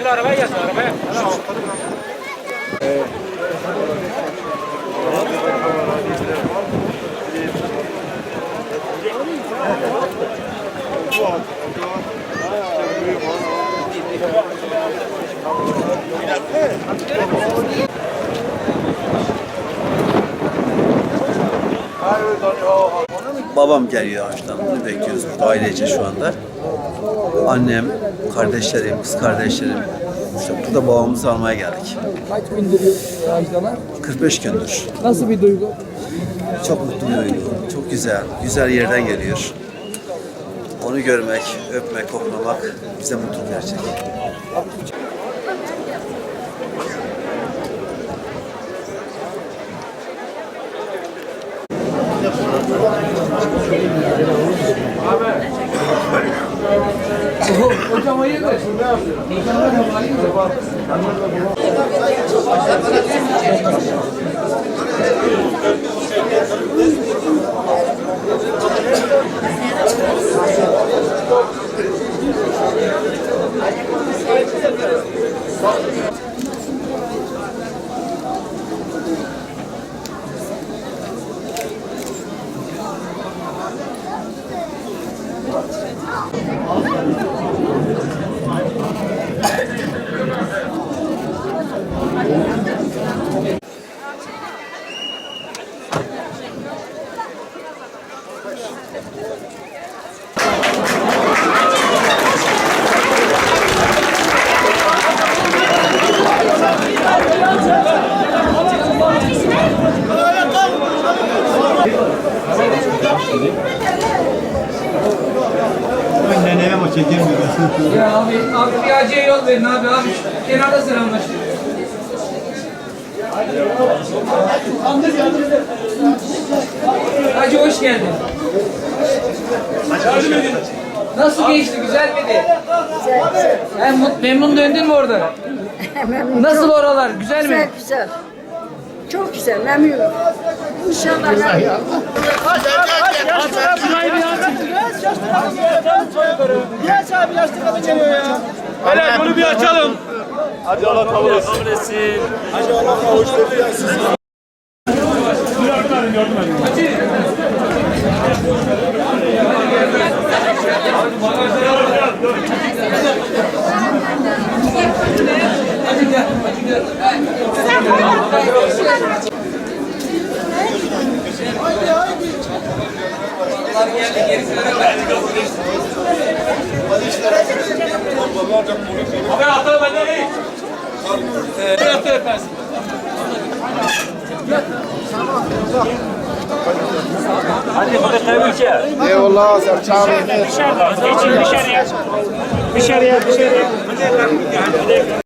arabaya gelsin arabaya. Babam geliyor ağaçtan. Bunu bekliyoruz burada ailece şu anda. Annem, kardeşlerim, kız kardeşlerim. İşte burada babamızı almaya geldik. Kaç bindiriyor ağaçlar? 45 gündür. Nasıl bir duygu? Çok mutlu bir duygu. Çok güzel. Güzel yerden geliyor. Onu görmek, öpmek, koklamak bize mutluluk verecek. Hocam hayırdır? Neneme o çekemiyor. Ya abi bir acıya yol verin abi. Kenarda selamlaşın. Hacı hoş geldin. Nasıl geçti? Güzel miydi? Güzel. Memnun döndün mü orada? Memnun. Nasıl oralar? Güzel mi? Güzel. Çok güzel, memnunum. İnşallah memnunum. Hele bunu bir açalım. Hadi Allah kabul etsin. Hadi Allah kavuştursun. Abi hafta benden iyi. Hafta yaparsın. Hadi hadi kaybedeceğiz. Eyvallah sen çağırın. Geçin dışarıya. Dışarıya.